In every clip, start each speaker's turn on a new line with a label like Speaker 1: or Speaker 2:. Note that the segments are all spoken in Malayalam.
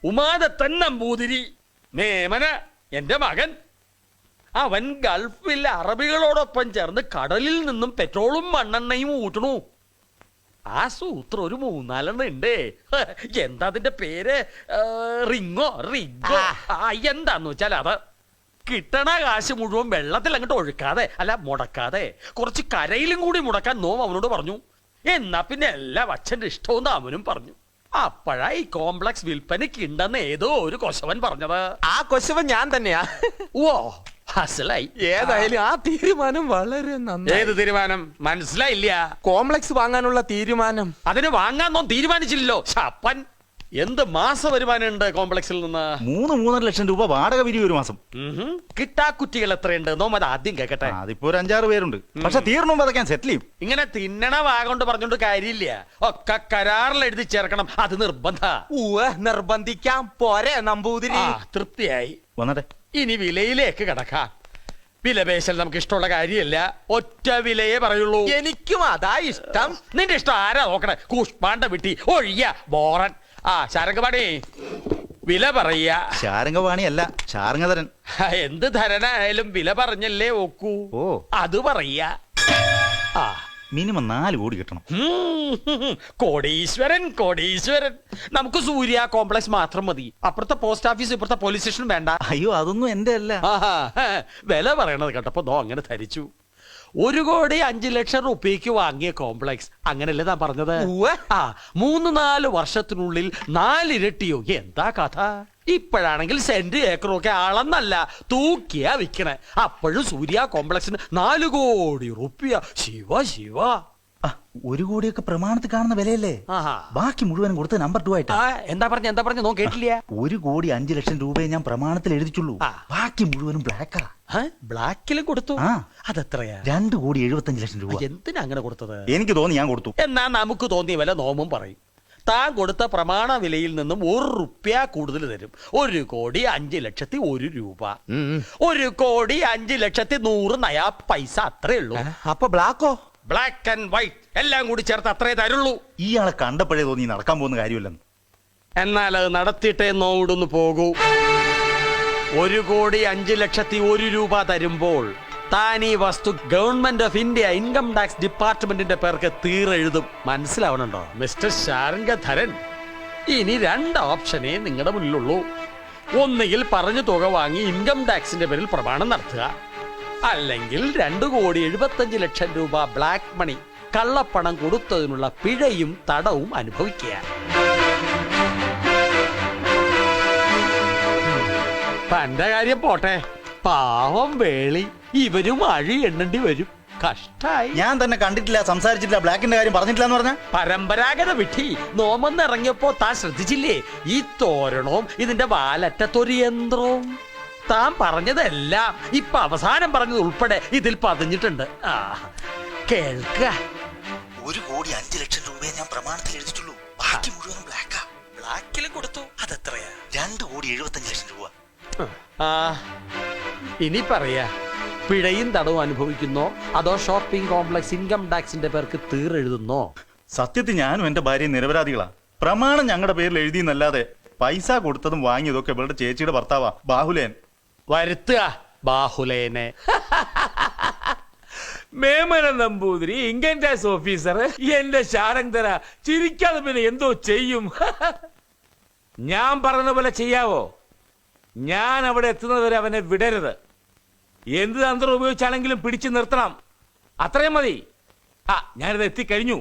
Speaker 1: ഉമാദത്തൻ നമ്പൂതിരി മേമന എന്റെ മകൻ. അവൻ ഗൾഫിൽ അറബികളോടൊപ്പം ചേർന്ന് കടലിൽ നിന്നും പെട്രോളും മണ്ണെണ്ണയും ഊട്ടണു. ആ സൂത്രം ഒരു 3-4 ഉണ്ട്. എന്താ അതിന്റെ പേര്? റിങ്ങോ എന്താന്ന് വെച്ചാൽ അത് കിട്ടണ കാശ് മുഴുവൻ വെള്ളത്തിൽ അങ്ങോട്ട് ഒഴുക്കാതെ, അല്ല മുടക്കാതെ, കുറച്ച് കരയിലും കൂടി മുടക്കാൻ നോം അവനോട് പറഞ്ഞു. എന്നാ പിന്നെ എല്ലാം അച്ഛന്റെ ഇഷ്ടവും അവനും പറഞ്ഞു. അപ്പോഴാ ഈ കോംപ്ലക്സ് വിൽപ്പനയ്ക്ക് ഉണ്ടെന്ന് ഏതോ ഒരു കൊശവൻ പറഞ്ഞത്.
Speaker 2: ആ കൊശവൻ ഞാൻ തന്നെയാ.
Speaker 1: ഓ അസലായി.
Speaker 2: ഏതായാലും ആ തീരുമാനം വളരെ നന്നായി.
Speaker 1: ഏത് തീരുമാനം? മനസ്സിലായില്ല.
Speaker 2: കോംപ്ലക്സ് വാങ്ങാനുള്ള തീരുമാനം.
Speaker 1: അതിന് വാങ്ങാന്നോ തീരുമാനിച്ചില്ലല്ലോ ശപ്പൻ. എന്ത് മാസ വരുമാനം ഉണ്ട് കോംപ്ലക്സിൽ നിന്ന്?
Speaker 3: 3-3.5 ലക്ഷം രൂപ വാടക പിരിവ് ഒരു മാസം.
Speaker 1: കിട്ടാക്കുറ്റികൾ എത്രയുണ്ട് നോം? അത് ആദ്യം കേക്കട്ടെ.
Speaker 3: അതിപ്പോ ഒരു 5-6 പേരുണ്ട്. പക്ഷെ തീർന്നു അതൊക്കെ സെറ്റിൽ ചെയ്യും.
Speaker 1: ഇങ്ങനെ തിന്നണ വാഗോണ്ട് പറഞ്ഞോണ്ട് കാര്യമില്ല. ഒക്കെ കരാറിൽ എഴുതി ചേർക്കണം. അത് നിർബന്ധ.
Speaker 2: നിർബന്ധിക്കാം. പോരെ നമ്പൂതിരി?
Speaker 1: തൃപ്തിയായി.
Speaker 3: വന്നട്ടെ,
Speaker 1: ഇനി വിലയിലേക്ക് കടക്കാം. വിലപേശൽ നമുക്ക് ഇഷ്ടമുള്ള കാര്യമല്ല. ഒറ്റ വിലയെ പറയുള്ളൂ.
Speaker 2: എനിക്കും അതാ ഇഷ്ടം.
Speaker 1: നിന്റെ ഇഷ്ടം ആരാ നോക്കണേ? കൂഷ്പാണ്ട വിട്ടി ഒഴിയ ബോറൻ. ശാരംഗപാണി വില പറയാ.
Speaker 3: ശാരംഗപാണി അല്ല, ശാരംഗധരൻ.
Speaker 1: എന്ത് ധരനായാലും വില പറഞ്ഞല്ലേ ഒക്കൂ.
Speaker 3: ഓ
Speaker 1: അത് പറയാ.
Speaker 3: മിനിമം 4 കോടി കിട്ടണം.
Speaker 1: കോടീശ്വരൻ കോടീശ്വരൻ. നമുക്ക് സൂര്യ കോംപ്ലക്സ് മാത്രം മതി. അപ്പുറത്തെ പോസ്റ്റ് ഓഫീസ്, ഇപ്പുറത്തെ പോലീസ് സ്റ്റേഷൻ വേണ്ട.
Speaker 3: അയ്യോ അതൊന്നും എന്റെ അല്ല.
Speaker 1: വില പറയണത് കേട്ടപ്പോ നോ അങ്ങനെ ധരിച്ചു. 1,05,00,000 റുപ്യക്ക് വാങ്ങിയ കോംപ്ലക്സ്, അങ്ങനല്ലേ താൻ പറഞ്ഞത്? 3-4 വർഷത്തിനുള്ളിൽ 4 ഇരട്ടിയോ? എന്താ കഥ? ഇപ്പോഴാണെങ്കിൽ സെന്റ് ഏക്കറും ഒക്കെ അളന്നല്ല തൂക്കിയാ വിൽക്കണേ. അപ്പോഴും സൂര്യ കോംപ്ലക്സിന് 4 കോടി റുപ്യ. ശിവ ശിവ.
Speaker 3: 1 കോടിയൊക്കെ പ്രമാണത്തിൽ കാണുന്ന വിലയല്ലേ? ബാക്കി മുഴുവനും കൊടുത്ത് നമ്പർ 2 ആയിട്ട്.
Speaker 1: എന്താ പറഞ്ഞ നോ കേട്ടില്ല.
Speaker 3: 1,05,00,000 രൂപയെ ഞാൻ പ്രമാണത്തിൽ എഴുതിച്ചുള്ളൂ. ബാക്കി മുഴുവനും ബ്ലാക്കാ.
Speaker 1: ബ്ലാക്കിലും കൊടുത്തു? അതെത്രയാ?
Speaker 3: 2,75,00,000 രൂപ.
Speaker 1: എന്തിനാ അങ്ങനെ കൊടുത്തത്?
Speaker 3: എനിക്ക് തോന്നി ഞാൻ കൊടുത്തു.
Speaker 1: എന്നാ നമുക്ക് തോന്നിയ വില നോമും പറയും. താൻ കൊടുത്ത പ്രമാണ വിലയിൽ നിന്നും 1 റുപ്യ കൂടുതൽ തരും. 1,05,01,000 രൂപ. 1,05,100 നയാ പൈസ. അത്രേ ഉള്ളൂ.
Speaker 2: അപ്പൊ ബ്ലാക്കോ?
Speaker 1: ബ്ലാക്ക് ആൻഡ് വൈറ്റ് എല്ലാം കൂടി ചേർത്ത് അത്രേ തരുള്ളൂ.
Speaker 3: ഇയാളെ കണ്ടപ്പോഴേ തോന്നി നടക്കാൻ പോകുന്ന കാര്യമല്ലെന്ന്.
Speaker 1: എന്നാൽ അത് നടത്തിയിട്ടേ നോവിടൊന്ന് പോകൂ. 1,05,01,000 രൂപ തരുമ്പോൾ താൻ ഈ വസ്തു government of India income tax ഡിപ്പാർട്ട്മെന്റിന്റെ പേർക്ക് തീരെഴുതും. മനസ്സിലാവണുണ്ടോ മിസ്റ്റർ ശാരംഗധരൻ? ഇനി 2 ഓപ്ഷനേ നിങ്ങളുടെ മുന്നിലുള്ളൂ. ഒന്നുകിൽ പറഞ്ഞ തുക വാങ്ങി ഇൻകം ടാക്സിന്റെ പേരിൽ പ്രമാണം നടത്തുക, അല്ലെങ്കിൽ 2,75,00,000 രൂപ ബ്ലാക്ക് മണി, കള്ളപ്പണം കൊടുത്തതിനുള്ള പിഴയും തടവും അനുഭവിക്കുക. തന്റെ കാര്യം പോട്ടെ, പാവം വേളി ഇവരും അഴി എണ്ണേണ്ടി വരും. കഷ്ടായി.
Speaker 3: ഞാൻ തന്നെ കണ്ടിട്ടില്ല, സംസാരിച്ചിട്ടില്ല, ബ്ലാക്കിന്റെ കാര്യം പറഞ്ഞിട്ടില്ല എന്ന് പറഞ്ഞ
Speaker 1: പരമ്പരാഗത വിട്ടി. നോമെന്നിറങ്ങിയപ്പോ താൻ ശ്രദ്ധിച്ചില്ലേ? ഈ തോരണവും ഇതിന്റെ വാലറ്റത്തൊരു യന്ത്രവും. താൻ പറഞ്ഞതെല്ലാം ഇപ്പൊ അവസാനം പറഞ്ഞത് ഉൾപ്പെടെ ഇതിൽ പതിഞ്ഞിട്ടുണ്ട്. കേൾക്ക.
Speaker 3: 1,05,00,000 രൂപയെ ഞാൻ പ്രമാണത്തിൽ എഴുതിച്ചുള്ളൂ. ബാക്കി മുഴുവനും ബ്ലാക്കാ.
Speaker 1: ബ്ലാക്കിലും കൊടുത്തു. അതെത്രയാ?
Speaker 3: 2,75,00,000 രൂപ.
Speaker 1: ഇനി പറയാ, പിഴയും തടവും അനുഭവിക്കുന്നോ അതോ ഷോപ്പിംഗ് കോംപ്ലക്സ് ഇൻകം ടാക്സിന്റെ പേർക്ക് തീരെഴുതുന്നോ?
Speaker 3: സത്യത്തിൽ ഞാനും എന്റെ ഭാര്യയും നിരപരാധികളാ. പ്രമാണം ഞങ്ങളുടെ പേരിൽ എഴുതിയെന്നല്ലാതെ പൈസ കൊടുത്തതും വാങ്ങിയതൊക്കെ ഇവളുടെ ചേച്ചിയുടെ ഭർത്താവാ ബാഹുലേൻ.
Speaker 1: വരുത്തുക ബാഹുലേനെ.
Speaker 4: Memana Namboothiri income tax officer എന്റെ ശാരംഗധര ചിരിക്കാതെ പിന്നെ എന്തോ ചെയ്യും. ഞാൻ പറഞ്ഞ പോലെ ചെയ്യാവോ? ഞാൻ അവിടെ എത്തുന്നതുവരെ അവനെ വിടരുത്. എന്ത് തന്ത്രം ഉപയോഗിച്ചാണെങ്കിലും പിടിച്ചു നിർത്തണം. അത്രയും മതി. ഞാനിത് എത്തിക്കഴിഞ്ഞു.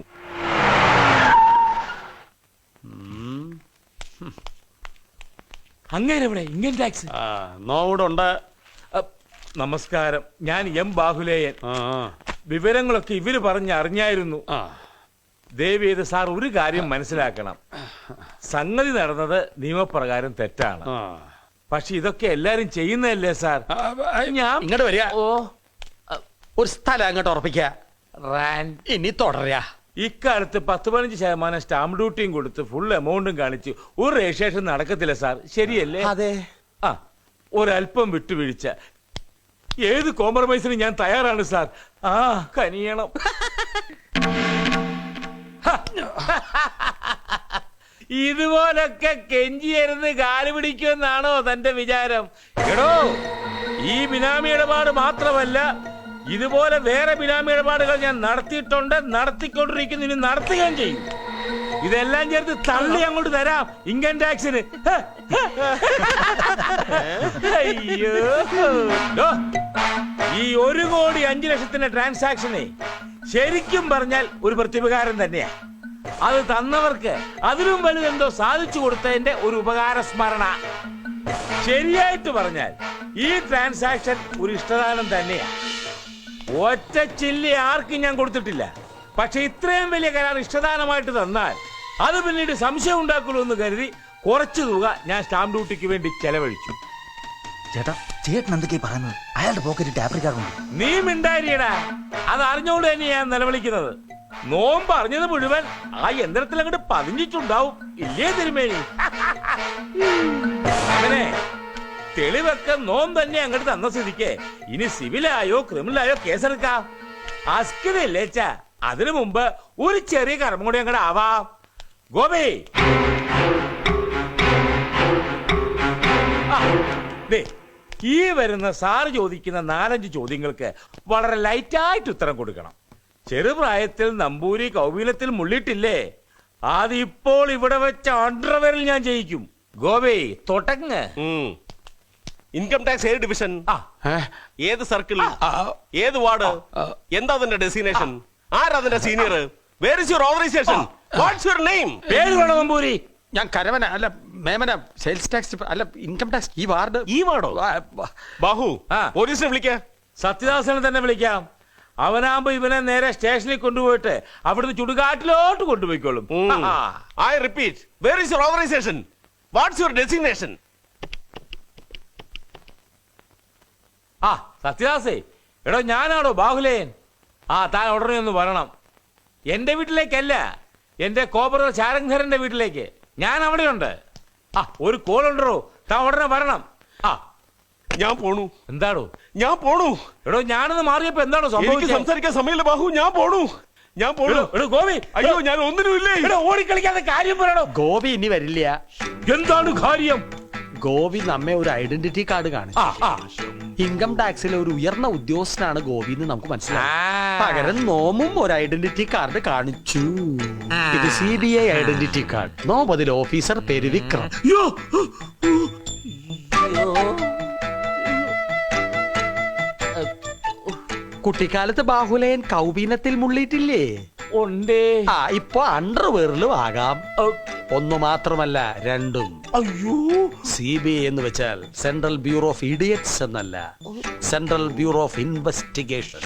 Speaker 4: അങ്ങനെ ഇവിടെ ഇൻകം ടാക്സ്
Speaker 1: നോവുണ്ട്.
Speaker 4: നമസ്കാരം, ഞാൻ എം ബാഹുലേയൻ. വിവരങ്ങളൊക്കെ ഇവര് പറഞ്ഞ് അറിഞ്ഞായിരുന്നു. ദേവിയത് സാർ ഒരു കാര്യം മനസ്സിലാക്കണം. സംഗതി നടന്നത് നിയമപ്രകാരം തെറ്റാണ്. പക്ഷെ ഇതൊക്കെ എല്ലാരും ചെയ്യുന്നതല്ലേ സാർ?
Speaker 1: ഞാൻ ഇങ്ങോട്ട് വരിക. ഒരു സ്ഥലം അങ്ങോട്ട് ഉറപ്പിക്ക. ഇനി തുടരാ.
Speaker 4: ഇക്കാലത്ത് 10-15% സ്റ്റാമ്പ് ഡ്യൂട്ടിയും കൊടുത്ത് ഫുൾ എമൗണ്ടും കാണിച്ച് ഒരു രജിസ്ട്രേഷൻ നടക്കത്തില്ല സാർ, ശരിയല്ലേ?
Speaker 2: അതെ.
Speaker 4: ഒരല്പം വിട്ടുവീഴ്ച, ഏത് കോംപ്രമൈസിന് ഞാൻ തയ്യാറാണ് സാർ. കനിയണം. ഇതുപോലൊക്കെ കെഞ്ചിയരുന്ന് കാല് പിടിക്കുമെന്നാണോ തന്റെ വിചാരം? എടോ, ഈ ബിനാമി ഇടപാട് മാത്രമല്ല, ഇതുപോലെ വേറെ ബിനാമി ഇടപാടുകൾ ഞാൻ നടത്തിയിട്ടുണ്ട്, നടത്തിക്കൊണ്ടിരിക്കുന്നു, ഇനി നടത്തുകയും ചെയ്യും. ഇതെല്ലാം ചേർത്ത് തള്ളി അങ്ങോട്ട് തരാം ഇൻകം ടാക്സിന്. അയ്യോ, ഡോ, ഈ 1,05,00,000 ട്രാൻസാക്ഷനെ ശരിക്കും പറഞ്ഞാൽ ഒരു പ്രത്യുപകാരം തന്നെയാ. അത് തന്നവർക്ക് അതിലും വലുതെന്തോ സാധിച്ചു കൊടുത്തതിന്റെ ഒരു ഉപകാര സ്മരണ. ശരിയായിട്ട് പറഞ്ഞാൽ ഈ ട്രാൻസാക്ഷൻ ഒരു ഇഷ്ടദാനം തന്നെയാ. ഒറ്റ ചില്ലി ആർക്കും ഞാൻ കൊടുത്തിട്ടില്ല. പക്ഷെ ഇത്രയും വലിയ കരാർ ഇഷ്ടദാനമായിട്ട് തന്നാൽ അത് പിന്നീട് സംശയം ഉണ്ടാക്കുള്ളൂ എന്ന് കരുതി കുറച്ചു തുക ഞാൻ സ്റ്റാമ്പ് ഡ്യൂട്ടിക്ക് വേണ്ടി ചെലവഴിച്ചു.
Speaker 5: ചേട്ടാ, ചേട്ടൻ എന്തൊക്കെയാ പറയുന്നത്? അയാളുടെ പോക്കറ്റ് ടാപ്പ് കാർഡുണ്ട്.
Speaker 4: നീ മിണ്ടാരിയടാ, അത് അറിഞ്ഞോണ്ട് തന്നെ ഞാൻ നിലവിളിക്കുന്നത്. നോമ്പ് അറിഞ്ഞത് മുഴുവൻ ആ യന്ത്രത്തിൽ അങ്ങോട്ട് പതിഞ്ഞിട്ടുണ്ടാവും, ഇല്ലേ തിരുമേനി? അങ്ങനെ തെളിവൊക്കെ നോം തന്നെ അങ്ങോട്ട് തന്ന സ്ഥിതിക്ക് ഇനി സിവിലായോ ക്രിമിനലായോ കേസെടുക്കാം. അസ്കിതല്ലേച്ചാ, അതിനു മുമ്പ് ഒരു ചെറിയ കർമ്മം കൂടി അങ്ങോട്ട് ആവാം. ഗോപി, ദേ, ഈ വരുന്ന സാറ് ചോദിക്കുന്ന 4-5 ചോദ്യങ്ങൾക്ക് വളരെ ലൈറ്റായിട്ട് ഉത്തരം കൊടുക്കണം. ചെറുപ്രായത്തിൽ നമ്പൂരി കൗവീനത്തിൽ മുള്ളിട്ടില്ലേ, അതിപ്പോൾ ഇവിടെ വെച്ച അണ്ടർവെയറിൽ ഞാൻ ജയിക്കും. ഗോപി, തൊട്ടങ്ങ്.
Speaker 6: ഇൻകം ടാക്സ് ഏത് ഡിവിഷൻ, ഏത് സർക്കിൾ, ഏത് വാർഡ്, എന്താ അതിന്റെ ഡെസിഗ്നേഷൻ, ആരാ അതിന്റെ senior, where is your organisation, what's your name?
Speaker 4: പേര് വേണം നമ്പൂരി.
Speaker 1: ഞാൻ കരവന അല്ല മേമന, സെയിൽസ് ടാക്സ് അല്ല ഇൻകം ടാക്സ്. ഈ വാർഡ്
Speaker 6: ഈ വാർഡോ? ബാഹു, പോലീസിനെ വിളിക്ക.
Speaker 4: സത്യദാസനെ തന്നെ വിളിക്കാം. അവനാകുമ്പോ ഇവനെ നേരെ സ്റ്റേഷനിൽ കൊണ്ടുപോയിട്ട് അവിടുന്ന് ചുടുകാട്ടിലോട്ട് കൊണ്ടുപോയിക്കോളും.
Speaker 6: I repeat, where is your organisation, what's your designation?
Speaker 4: ആ സത്യദാസേ, എടോ ഞാനാണോ ബാഹുലേൻ? താൻ ഉടനെ ഒന്ന് വരണം. എന്റെ വീട്ടിലേക്കല്ല, എന്റെ കോപ്പറ ചാരംധരന്റെ വീട്ടിലേക്ക്. ഞാൻ അവിടെയുണ്ട്. ഒരു കോൾ ഉണ്ടോ, താൻ ഉടനെ വരണം.
Speaker 6: ഞാൻ പോണു.
Speaker 4: എന്താണോ?
Speaker 6: ഞാൻ പോണു.
Speaker 4: എടോ, ഞാനൊന്ന് മാറിയപ്പോ എന്താണോ
Speaker 6: എനിക്ക്
Speaker 4: സംഭവിച്ചത്?
Speaker 6: സംസാരിക്കാൻ സമയമില്ല ബാഹു, ഞാൻ പോണു. ഞാൻ പോണു.
Speaker 4: എടോ ഗോപി,
Speaker 6: അയ്യോ, ഞാൻ ഒന്നിനുമില്ലേ.
Speaker 4: എടോ, ഓടിക്കളിക്കാതെ കാര്യം പറയണോ.
Speaker 1: ഗോപി ഇനി വരില്ല.
Speaker 4: എന്താണ് കാര്യം?
Speaker 1: ഗോപി നമ്മെ ഒരു ഐഡന്റിറ്റി കാർഡ് കാണിച്ചു. ഇൻകം ടാക്സിലെ ഒരു ഉയർന്ന ഉദ്യോഗസ്ഥനാണ് ഗോപി എന്ന് നമുക്ക് മനസ്സിലായി. പകരം നോമും ഒരു ഐഡന്റിറ്റി കാർഡ് കാണിച്ചു. ഇത് CBI ഐഡന്റിറ്റി കാർഡ്. നോം അതിൽ ഓഫീസർ പേര് വിക്രം. കുട്ടിക്കാലത്ത് ബാഹുലയൻ കൗബീനത്തിൽ മുള്ളിയിട്ടില്ലേ?
Speaker 4: ഉണ്ടേ.
Speaker 1: ഇപ്പൊ അണ്ടർവെയറിലും ആകാം. ഒന്ന് മാത്രമല്ല, രണ്ടും.
Speaker 6: അയ്യോ,
Speaker 1: CBI എന്ന് വെച്ചാൽ സെൻട്രൽ ബ്യൂറോ ഓഫ് ഇഡിയറ്റ്സ് എന്നല്ല, സെൻട്രൽ ബ്യൂറോ ഓഫ് ഇൻവെസ്റ്റിഗേഷൻ.